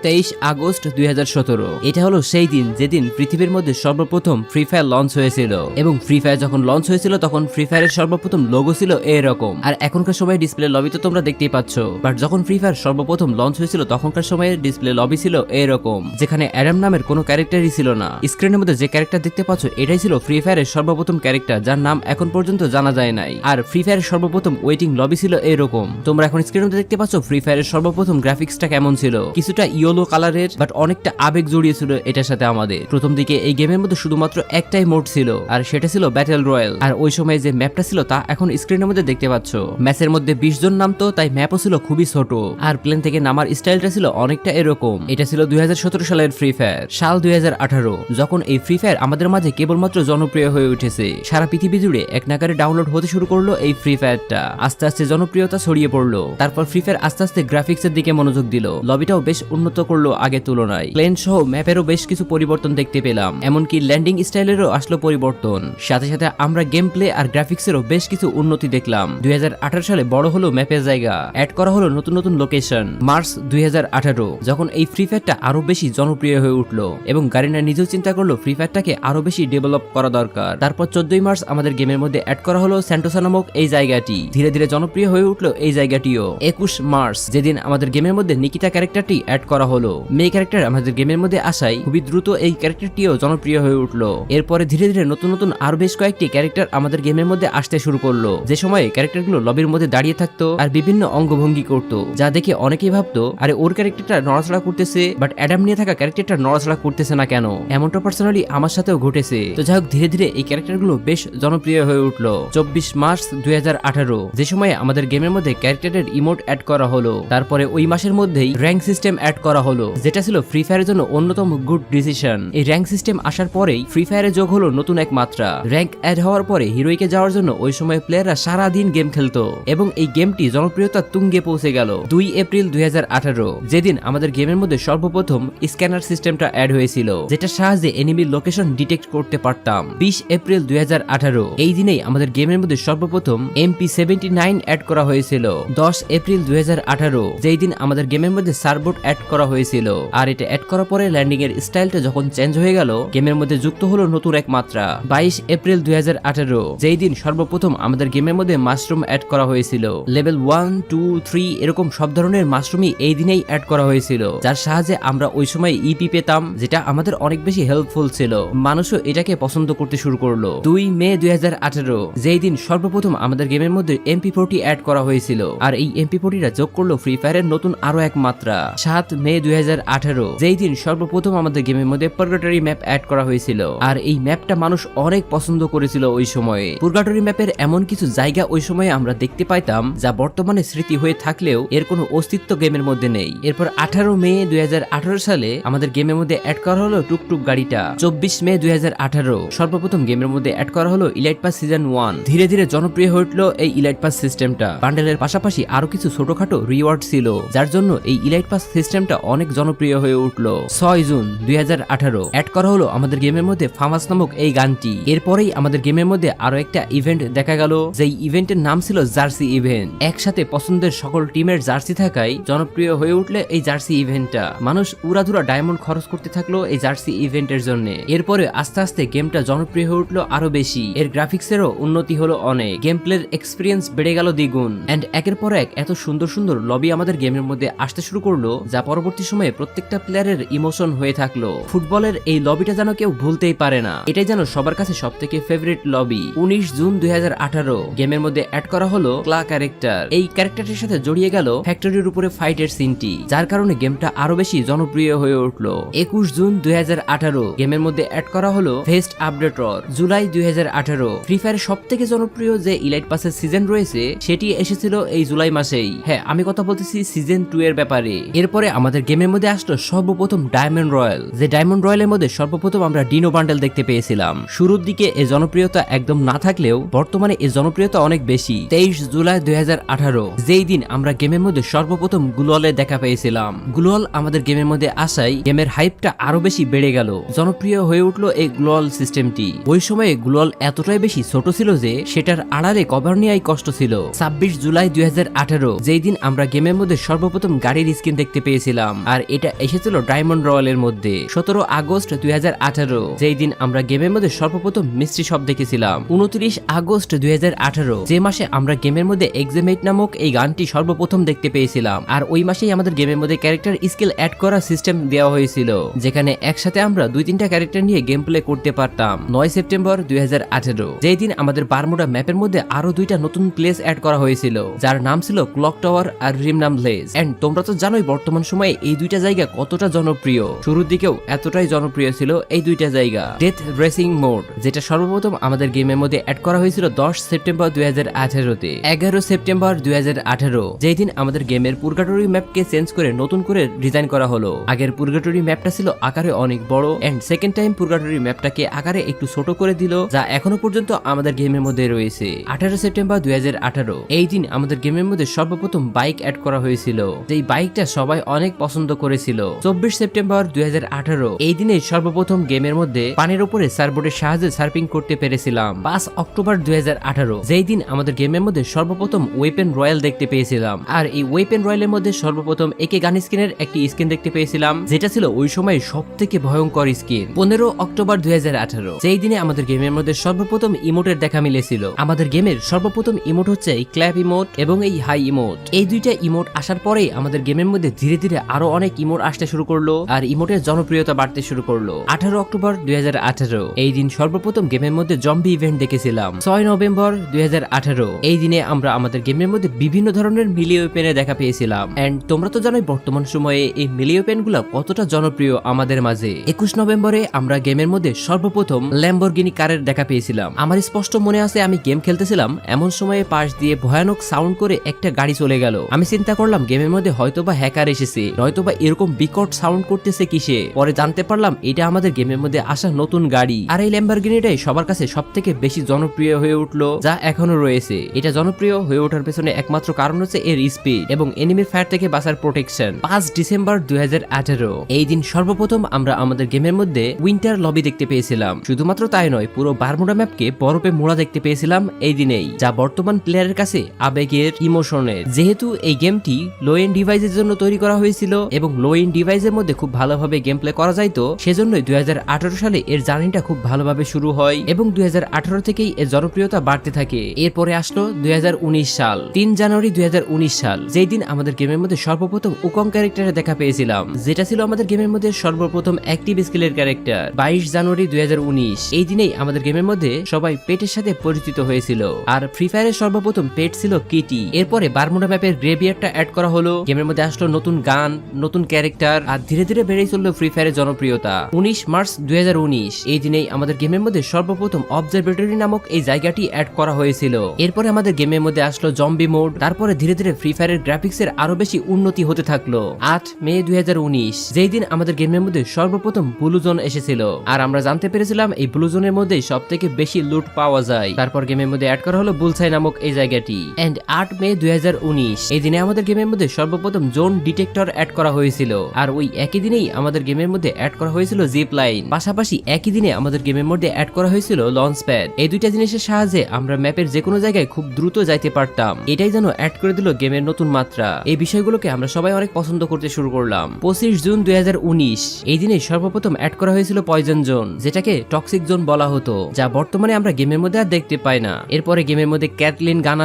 23 August 2017। এটা হলো সেই দিন যেদিন পৃথিবীর মধ্যে সর্বপ্রথম ফ্রি ফায়ার লঞ্চ হয়েছিল এবং ফ্রি ফায়ার যখন লঞ্চ হয়েছিল তখন ফ্রি ফায়ারের সর্বপ্রথম লোগো ছিল এরকম। আর এখনকার সময় ডিসপ্লে লবি তো তোমরা দেখতেই পাচ্ছ, বাট যখন ফ্রি ফায়ার সর্বপ্রথম লঞ্চ হয়েছিল তখনকার সময়ে ডিসপ্লে লবি ছিল এরকম, যেখানে অ্যাডাম নামের কোনো ক্যারেক্টারই ছিল না। স্ক্রিনের মধ্যে যে ক্যারেক্টার দেখতে পাচ্ছ এটাই ছিল ফ্রি ফায়ারের সর্বপ্রথম ক্যারেক্টার, যার নাম এখন পর্যন্ত জানা যায় নাই। আর ফ্রি ফায়ারের সর্বপ্রথম ওয়েটিং লবি ছিল এরকম। তোমরা এখন স্ক্রিনের মধ্যে দেখতে পাচ্ছ ফ্রি ফায়ারের সর্বপ্রথম গ্রাফিক্সটা কেমন ছিল, কিছুটা ইয়েলো কালারের, বাট অনেকটা আবেগ জড়িয়েছিল এটার সাথে আমাদের। প্রথম দিকে এই গেমের মধ্যে শুধুমাত্র একটাই মোড ছিল, আর সেটা ছিল ব্যাটেল রয়্যাল। আর ওই সময় যে ম্যাপটা ছিল তা এখন স্ক্রিনের মধ্যে দেখতে পাচ্ছ। ম্যাচের মধ্যে 20 জন নামতো, তাই ম্যাপও ছিল খুবই ছোট, আর প্লেন থেকে নামার স্টাইলটা ছিল অনেকটা এরকম। এটা ছিল 2017 সালের ফ্রি ফায়ার। সাল 2018 যখন এই ফ্রি ফায়ার আমাদের মাঝে কেবলমাত্র জনপ্রিয় হয়ে উঠেছে। সারা পৃথিবী জুড়ে এক নাগারে ডাউনলোড হতে শুরু করলো এই ফ্রি ফায়ারটা। আস্তে আস্তে জনপ্রিয়তা ছড়িয়ে পড়লো। তারপর ফ্রি ফায়ার আস্তে আস্তে গ্রাফিক্সের দিকে মনোযোগ দিল, লবিটাও বেশ উন্নত করলো আগের তুলনায়। প্লেন সহ ম্যাপেরও বেশ কিছু পরিবর্তন দেখতে পেলাম, এমনকি ল্যান্ডিং স্টাইলেরও আসলো পরিবর্তন। সাথে সাথে আমরা গেম প্লে আর গ্রাফিক্সেরও বেশ কিছু উন্নতি দেখলাম। 2018 সালে বড় হলো ম্যাপের জায়গা, অ্যাড করা হলো নতুন নতুন লোকেশন। মার্চ 2018 যখন এই ফ্রি ফায়ারটা আরো বেশি জনপ্রিয় হয়ে উঠলো এবং গারিনা নিজেও চিন্তা করলো ফ্রি ফায়ারটাকে আরো বেশি ডেভেলপ করা দরকার। তারপর 14 মার্চ আমাদের গেমের মধ্যে অ্যাড করা হলো স্যান্টোসা নামক এই জায়গাটি। ধীরে ধীরে জনপ্রিয় হয়ে উঠলো এই জায়গাটিও। 21 মার্চ যেদিন আমাদের গেমের মধ্যে নিকিতা ক্যারেক্টারটি অ্যাড করা হলো। মেয়ে ক্যারেক্টার আমাদের গেমের মধ্যে আসায় খুবই দ্রুত এই ক্যারেক্টারটিও জনপ্রিয় হয়ে উঠলো। এরপরে ধীরে ধীরে নতুন নতুন আরো বেশ কয়েকটি ক্যারেক্টার আমাদের গেমের মধ্যে আসতে শুরু করলো, যে সময়ে ক্যারেক্টারগুলো লবির মধ্যে দাঁড়িয়ে থাকতো আর বিভিন্ন অঙ্গভঙ্গি করতো, যা দেখে অনেকেই ভাবতো আরে ওর ক্যারেক্টারটা নড়াচড়া করতেছে, বাট অ্যাডাম নিয়ে থাকা ক্যারেক্টারটা নড়াচড়া করতেছে না কেন। এমনটা পার্সোনালি আমার সাথেও ঘটেছে। তো যাই হোক ধীরে ধীরে এই ক্যারেক্টারগুলো বেশ জনপ্রিয় হয়ে উঠলো। 24 মার্চ 2018 যে সময়ে আমাদের গেমের মধ্যে ক্যারেক্টারের ইমোট অ্যাড করা হলো। তারপরে ওই মাসের মধ্যেই র্যাঙ্ক সিস্টেম অ্যাড করা হলো, যেটা ছিল ফ্রি ফায়ারের জন্য অন্যতম গুড ডিসিশন। এই র্যাঙ্ক সিস্টেম আসার পরেই ফ্রি ফায়ারে যোগ হলো নতুন এক মাত্রা। র্যাঙ্ক অ্যাড হওয়ার পরে হিরোইকে যাওয়ার জন্য ওই সময় প্লেয়াররা সারা দিন গেম খেলতো এবং এই গেমটি জনপ্রিয়তা তুঙ্গে পৌঁছে গেল 2 এপ্রিল 2018 যেদিন আমাদের গেমের মধ্যে সর্বপ্রথম স্ক্যানার সিস্টেমটা অ্যাড হয়েছিল, যেটা সাহায্যে এনিমির লোকেশন ডিটেক্ট করতে পারতাম। 20 এপ্রিল 2018 এই দিনেই আমাদের গেমের মধ্যে সর্বপ্রথম MP79 অ্যাড করা হয়েছিল। 10 এপ্রিল 2018 যেই দিন আমাদের গেমের মধ্যে সার্বোট অ্যাড করা হয়েছিল। আর এটা অ্যাড করার পরে ল্যান্ডিং এর স্টাইলটা যখন চেঞ্জ হয়ে গেল, গেমের মধ্যে যুক্ত হলো নতুন এক মাত্রা। 22 এপ্রিল 2018 যেই দিন সর্বপ্রথম আমাদের গেমের মধ্যে মাশরুম অ্যাড করা হয়েছিল। লেভেল 1, 2, 3 এরকম সব ধরনের মাশরুমই এই দিনেই অ্যাড করা হয়েছিল, যার সাহায্যে আমরা ওই সময় ইপি পেতাম, যেটা আমাদের অনেক বেশি হেল্পফুল ছিল। মানুষও এটাকে পছন্দ করতে শুরু করলো। 2 মে 2018 যেই দিন সর্বপ্রথম আমাদের গেমের মধ্যে MP40 অ্যাড করা হয়েছিল, আর এই MP40টা যোগ করলো ফ্রি ফায়ারের নতুন আরো এক মাত্রা। 7 মে 2018 যেই দিন সর্বপ্রথম আমাদের গেমের মধ্যে পার্গাটরি ম্যাপ অ্যাড করা হয়েছিল, আর এই ম্যাপটা মানুষ অনেক পছন্দ করেছিল ওই সময়ে। পার্গাটরি ম্যাপের এমন কিছু জায়গা ওই সময়ে আমরা দেখতে পাইতাম যা বর্তমানে স্মৃতি হয়ে থাকলেও এর কোনো অস্তিত্ব গেমের মধ্যে নেই। এরপর 18 মে 2018 সালে আমাদের গেমের মধ্যে অ্যাড করা হলো টুকটুক গাড়িটা। 24 মে 2018 সর্বপ্রথম গেমের মধ্যে অ্যাড করা হলো ইলাইট পাস সিজন 1। ধীরে ধীরে জনপ্রিয় হয়ে উঠলো এই ইলাইট পাস সিস্টেমটা। বান্ডেলের পাশাপাশি আরো কিছু ছোটখাটো রিওয়ার্ড ছিল, যার জন্য এই ইলাইট পাস সিস্টেমটা অনেক জনপ্রিয় হয়ে উঠলো। 6 জুন 2018 অ্যাড করা হলো আমাদের গেমের মধ্যে ফামাস নামক এই গানটি। এরপরেই আমাদের গেমের মধ্যে আরো একটা ইভেন্ট দেখা গেল, যেই ইভেন্টের নাম ছিল জার্সি ইভেন্ট। একসাথে পছন্দের সকল টিমের জার্সি থাকায় জনপ্রিয় হয়ে উঠলে এই জার্সি ইভেন্টটা। মানুষ উড়াধুরা ডায়মন্ড খরচ করতে থাকলো এই জার্সি ইভেন্টের জন্য। এরপরে আস্তে আস্তে গেমটা জনপ্রিয় হয়ে উঠলো আরো বেশি। এর গ্রাফিক্সেরও উন্নতি হলো অনেক, গেম প্লের এক্সপিরিয়েন্স বেড়ে গেল দ্বিগুণ, এন্ড একের পর এক এত সুন্দর সুন্দর লবি আমাদের গেমের মধ্যে আসতে শুরু করলো, যা পরবর্তী সময়ে প্রত্যেকটা প্লেয়ারের ইমোশন হয়ে থাকলো। ফুটবলের এই লবিটা যেন কেউ ভুলতেই পারে না, এটাই যেন সবার কাছে সব থেকে ফেভারিট লবি। 19 জুন 2018 গেমের মধ্যে অ্যাড করা হলো ক্লা ক্যারেক্টার। এই ক্যারেক্টারটির সাথে জড়িয়ে গেল ফ্যাক্টরির উপরে ফাইটের সিনটি, যার কারণে গেমটা আরো বেশি জনপ্রিয় হয়ে উঠলো। 21 জুন 2018 গেমের মধ্যে অ্যাড করা হলো ফেস্ট আপডেটর। জুলাই 2018 ফ্রি ফায়ারের সব থেকে জনপ্রিয় যে ইলাইট পাসের সিজন রয়েছে সেটি এসেছিল এই জুলাই মাসেই। হ্যাঁ, আমি কথা বলতেছি সিজন 2 এর ব্যাপারে। এরপরে আমাদের গেমের মধ্যে আসলো সর্বপ্রথম ডায়মন্ড রয়্যাল, যে ডায়মন্ড রয়্যালের মধ্যে সর্বপ্রথম আমরা ডিনো বান্ডেল দেখতে পেয়েছিলাম। শুরুর দিকে এই জনপ্রিয়তা একদম না থাকলেও বর্তমানে এই জনপ্রিয়তা অনেক বেশি। 23 জুলাই 2018 যেই দিন আমরা গেমের মধ্যে সর্বপ্রথম গ্লোয়ালের দেখা পেয়েছিলাম। গ্লোয়াল আমাদের গেমের মধ্যে আসায় গেমের হাইপটা আরো বেশি বেড়ে গেল, জনপ্রিয় হয়ে উঠলো এই গ্লোয়াল সিস্টেমটি। ওই সময়ে গ্লোয়াল এতটাই বেশি ছোট ছিল যে সেটার আড়ালে কভার নেওয়াই কষ্ট ছিল। 26 জুলাই 2018 যেই দিন আমরা গেমের মধ্যে সর্বপ্রথম গাড়ির স্কিন দেখতে পেয়েছিলাম। পেয়েছিলাম, আর এটা এসেছিল ডায়মন্ড রয়্যালের মধ্যে 17 আগস্ট 2018, যেই দিন আমরা গেমের মধ্যে সর্বপ্রথম মিস্ট্রি শপ দেখেছিলাম। 29 আগস্ট 2018, যে মাসে আমরা গেমের মধ্যে এক্সামেট নামক এই গানটি সর্বপ্রথম দেখতে পেয়েছিলাম, আর ওই মাসেই আমাদের গেমের মধ্যে ক্যারেক্টার স্কিল অ্যাড করার সিস্টেম দেওয়া হয়েছিল, যেখানে একসাথে আমরা 2-3টা ক্যারেক্টার নিয়ে গেম প্লে করতে পারতাম। 9 সেপ্টেম্বর 2018, যেই দিন আমাদের বারমুডা ম্যাপের মধ্যে আরো 2টা নতুন প্লেস অ্যাড করা হয়েছিল, যার নাম ছিল ক্লক টাওয়ার আর রিমনাম প্লেস। এন্ড তোমরা তো জানোই বর্তমান সময়ে এই 2টা জায়গা কতটা জনপ্রিয়। শুরুর দিকেও এতটাই জনপ্রিয় ছিল এই 2টা জায়গা। ডেথ রেসিং মোড, যেটা সর্বপ্রথম আমাদের গেমের মধ্যে অ্যাড করা হয়েছিল 10 সেপ্টেম্বর 2018-তে। 11 সেপ্টেম্বর 2018, যেই দিন আমাদের গেমের পুরগাটরি ম্যাপকে চেঞ্জ করে নতুন করে ডিজাইন করা হলো। আগের পুরগাটরি ম্যাপটা ছিল আকারে অনেক বড়, এন্ড সেকেন্ড টাইম পুরগাটরি ম্যাপটাকে আকারে একটু ছোট করে দিল, যা এখনো পর্যন্ত আমাদের গেমের মধ্যে রয়েছে। 18 সেপ্টেম্বর 2018, এই দিন আমাদের গেমের মধ্যে সর্বপ্রথম বাইক অ্যাড করা হয়েছিল, যেই বাইকটা সবাই অনেক পছন্দ করেছিল। 24 সেপ্টেম্বর 2018, এই দিনে সর্বপ্রথম গেমের মধ্যে পানির উপরে সার্ফবোর্ডের সাহায্যে সার্ফিং করতে পেরেছিলাম। 5 অক্টোবর 2018, যেই দিন আমাদের গেমের মধ্যে সর্বপ্রথম ওয়েপেন রয়্যাল দেখতে পেয়েছিলাম, আর এই ওয়েপেন রয়্যালের মধ্যে সর্বপ্রথম একে গান স্কিনের একটি স্কিন দেখতে পেয়েছিলাম, যেটা ছিল ওই সময় সব থেকে ভয়ঙ্কর স্কিন। 15 অক্টোবর 2018, যেই দিনে আমাদের গেমের মধ্যে সর্বপ্রথম ইমোটের দেখা মিলেছিল। আমাদের গেমের সর্বপ্রথম ইমোট হচ্ছে এই ক্ল্যাপ ইমোট এবং এই হাই ইমোট। এই 2টা ইমোট আসার পরেই আমাদের গেমের মধ্যে ধীরে ধীরে আরো অনেক ইমোট আসতে শুরু করলো, আর ইমোটের জনপ্রিয়তা বাড়তে শুরু করলো। 18 অক্টোবর 2018, এই দিন সর্বপ্রথম গেমের মধ্যে জম্বি ইভেন্ট দেখেছিলাম। 6 নভেম্বর 2018, এই দিনে আমরা আমাদের গেমের মধ্যে বিভিন্ন ধরনের মিলি ওয়েপেনের দেখা পেয়েছিলাম। এন্ড তোমরা তো জানোই বর্তমান সময়ে এই মিলি ওয়েপেন গুলো কতটা জনপ্রিয় আমাদের মাঝে। 21 নভেম্বরে আমরা গেমের মধ্যে সর্বপ্রথম ল্যাম্বরগিনি কারের দেখা পেয়েছিলাম। আমার স্পষ্ট মনে আছে আমি গেম খেলতেছিলাম, এমন সময়ে পাশ দিয়ে ভয়ানক সাউন্ড করে একটা গাড়ি চলে গেল। আমি চিন্তা করলাম গেমের মধ্যে হয়তোবা হ্যাকার এসেছে, নয়তোবা এরকম বিকট সাউন্ড করতেছে কিসে। পরে জানতে পারলাম এটা আমাদের গেমের মধ্যে আসা নতুন গাড়ি, আর এই ল্যাম্বরগিনিটাই সবার কাছে সব থেকে বেশি জনপ্রিয় হয়ে উঠলো, যা এখনো রয়েছে। এটা জনপ্রিয় হয়ে ওঠার পেছনে একমাত্র কারণ হচ্ছে এর স্পিড এবং এনিমির ফায়ার থেকে বাঁচার প্রোটেকশন। 5 ডিসেম্বর 2018, এই দিন সর্বপ্রথম আমরা আমাদের গেমের মধ্যে উইন্টার লবি দেখতে পেয়েছিলাম। শুধুমাত্র তাই নয়, পুরো বারমুডা ম্যাপকে বরফে মোড়া দেখতে পেয়েছিলাম এই দিনেই, যা বর্তমান প্লেয়ারের কাছে আবেগের, ইমোশনের। যেহেতু এই গেমটি লো এন্ড ডিভাইসের জন্য তৈরি করা হয়েছিল এবং লো এন্ড ডিভাইসের মধ্যে খুব ভালোভাবে গেম প্লে করা যাইতো, সেজন্যই 2018 সালে এর জার্নিটা খুব ভালোভাবে শুরু হয় এবং 2018 থেকেই এর জনপ্রিয়তা বাড়তে থাকে। এরপরে আসলো 2019 সাল। 3 জানুয়ারি 2019 সাল, যেই দিন আমাদের গেমের মধ্যে সর্বপ্রথম উকং ক্যারেক্টারে দেখা পেয়েছিলাম, যেটা ছিল আমাদের গেমের মধ্যে সর্বপ্রথম অ্যাক্টিভ স্কিলের ক্যারেক্টার। 22 জানুয়ারি 2019, এই দিনেই আমাদের গেমের মধ্যে সবাই পেটের সাথে পরিচিত হয়েছিল, আর ফ্রি ফায়ারের সর্বপ্রথম পেট ছিল কিটি। এরপরে বারমুডা ম্যাপের গ্রেভিয়ারটা অ্যাড করা হলো, গেমের মধ্যে আসলো নতুন গান, নতুন ক্যারেক্টার, আর ধীরে ধীরে বেড়েই চললো ফ্রি ফায়ারের জনপ্রিয়তা। 19 মার্চ 2019, এই দিনেই আমাদের গেমের মধ্যে সর্বপ্রথম অবজারভেটরি নামক এই জায়গাটি অ্যাড করা হয়েছিল। এরপরে আমাদের গেমের মধ্যে আসলো জম্বি মোড, তারপরে ধীরে ধীরে ফ্রি ফায়ারের গ্রাফিক্সের আরো বেশি উন্নতি হতে থাকলো। 8 মে 2019, যেই দিন আমাদের গেমের মধ্যে সর্বপ্রথম ব্লু জোন এসেছিল, আর আমরা জানতে পেরেছিলাম এই ব্লু জোনের মধ্যে সব থেকে বেশি লুট পাওয়া যায়। তারপর গেমের মধ্যে অ্যাড করা হলো বুলসাই নামক এই জায়গাটি। এন্ড 8 মে 2019, এই দিনে আমাদের গেমের মধ্যে সর্বপ্রথম জোন ডিটেক্টর অ্যাড করা হয়েছিল, আর ওই একই দিনেই আমাদের গেমের মধ্যে অ্যাড করা হয়েছিল জিপ লাইন। পাশাপাশি একই দিনে আমাদের গেমের মধ্যে অ্যাড করা হয়েছিল লঞ্চ প্যাড। এই 2টা জিনিসের সাহায্যে আমরা ম্যাপের যে কোনো জায়গায় খুব দ্রুত যাইতে পারতাম। এটাই যেন অ্যাড করে দিল গেমের নতুন মাত্রা। এই বিষয়গুলোকে আমরা সবাই অনেক পছন্দ করতে শুরু করলাম। 25 জুন 2019, এই দিনে সর্বপ্রথম অ্যাড করা হয়েছিল পয়জন জোন, যেটাকে টক্সিক জোন বলা হতো, যা বর্তমানে আমরা গেমের মধ্যে আর দেখতে পাই না। এরপরে গেমের মধ্যে ক্যাটলিন গান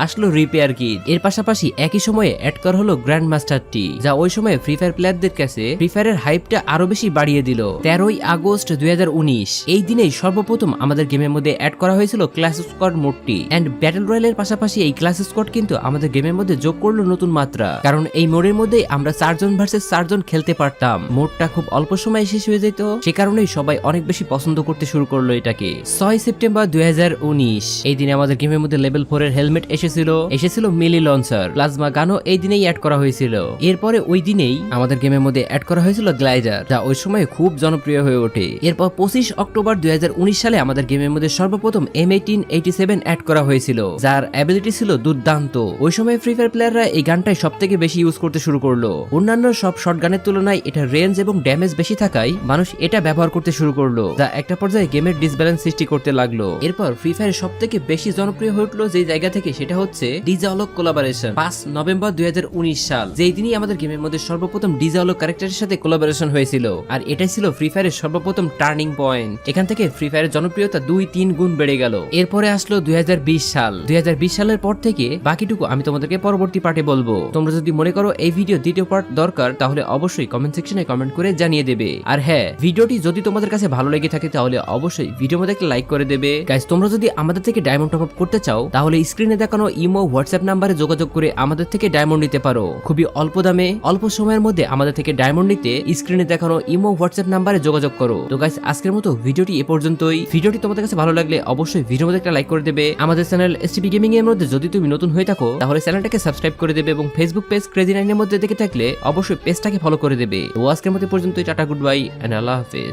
আসলো রিপেয়ার কিট। এর পাশাপাশি একই সময়ে অ্যাড করা হলো গ্র্যান্ড মাস্টারটি, যা ওই সময় ফ্রি ফায়ার প্লেয়ারদের কাছে ফ্রি ফায়ারের হাইপটা আরো বেশি বাড়িয়ে দিল। 13 আগস্ট 2019, এই দিনেই সর্বপ্রথম আমাদের গেমের মধ্যে অ্যাড করা হয়েছিল ক্লাস স্কোয়াড মোডটি। এন্ড ব্যাটল রয়্যালের পাশাপাশি এই ক্লাস স্কোয়াড কিন্তু আমাদের গেমের মধ্যে যোগ করলো নতুন মাত্রা, কারণ এই মোডের মধ্যে আমরা 4 জন ভার্সেস 4 জন খেলতে পারতাম। মোডটা খুব অল্প সময়ে শেষ হয়ে যেত, সে কারণেই সবাই অনেক বেশি পছন্দ করতে শুরু করলো এটাকে। 6 সেপ্টেম্বর 2019, এই দিনে আমাদের গেমের মধ্যে লেভেল 4 এর হেলমেট এসেছিল মিলি লঞ্চার, প্লাজমা গানও এই দিনেই অ্যাড করা হয়েছিল। এরপরে ওই দিনেই আমাদের গেমের মধ্যে অ্যাড করা হয়েছিল গ্লাইডার, যা ওই সময় খুব জনপ্রিয় হয়ে ওঠে। এরপর 25 অক্টোবর 2019 সালে আমাদের গেমের মধ্যে সর্বপ্রথম M1887 অ্যাড করা হয়েছিল, যার অ্যাবিলিটি ছিল দুর্দান্ত। ওই সময় ফ্রি ফায়ার প্লেয়াররা এই গানটাই সব থেকে বেশি ইউজ করতে শুরু করলো। অন্যান্য সব শর্ট গানের তুলনায় এটা রেঞ্জ এবং ড্যামেজ বেশি থাকায় মানুষ এটা ব্যবহার করতে শুরু করলো, যা একটা পর্যায়ে গেমের ডিসব্যালেন্স সৃষ্টি করতে লাগলো। এরপর ফ্রি ফায়ার সব থেকে বেশি জনপ্রিয় হয়ে উঠলো যে জায়গা থেকে, সেটা হচ্ছে ডিজে অলক কোলাবোরেশন। 5 নভেম্বর 2019 সাল, যেই দিনই আমাদের গেমের ফায়ারের মধ্যে সর্বপ্রথম ডিজাওলো ক্যারেক্টারের সাথে কোলাবোরেশন হয়েছিল আর এটাই ছিল ফ্রি ফায়ারের সর্বপ্রথম টার্নিং পয়েন্ট। এখান থেকে ফ্রি ফায়ারের জনপ্রিয়তা 2-3 গুণ বেড়ে গেল। এরপরে আসলো 2020 সাল। 2020 সালের পর থেকে বাকিটুকু আমি তোমাদেরকে পরবর্তী পার্টে বলবো। তোমরা যদি মনে করো এই ভিডিও দ্বিতীয় পার্ট দরকার তাহলে অবশ্যই কমেন্ট সেকশনে কমেন্ট করে জানিয়ে দেবে। আর হ্যাঁ, ভিডিওটি যদি তোমাদের কাছে ভালো লেগে থাকে তাহলে অবশ্যই ভিডিওর মধ্যে একটা লাইক করে দেবে। গাইস, তোমরা যদি আমাদের থেকে ডায়মন্ড টপ আপ করতে চাও তাহলে স্ক্রিনে দেখানো ইমো হোয়াটসঅ্যাপ নাম্বারে যোগাযোগ করে আমাদের থেকে ডায়মন্ড নিতে পারো। খুবই অল্প দামে অল্প সময়ের মধ্যে আমাদের থেকে ডায়মন্ড নিতে স্ক্রিনে দেখানো ইমো হোয়াটসঅ্যাপ নাম্বারে যোগাযোগ করো। তো গাইস, আজকের মতো ভিডিওটি এ পর্যন্তই। ভিডিওটি তোমাদের কাছে ভালো লাগলে অবশ্যই ভিডিওর মধ্যে একটা লাইক করে দেবে। আমাদের চ্যানেল এসটিপি গেমিং এর মধ্যে যদি তুমি নতুন হয়ে থাকো তাহলে চ্যানেলটাকে সাবস্ক্রাইব করে দেবে এবং ফেসবুক পেজ ক্রেজি9 এর মধ্যে দেখে থাকলে অবশ্যই পেজটাকে ফলো করে দেবে। তো আজকের মতো পর্যন্তই। টাটা, গুড বাই এন্ড আল্লাহ হাফেজ।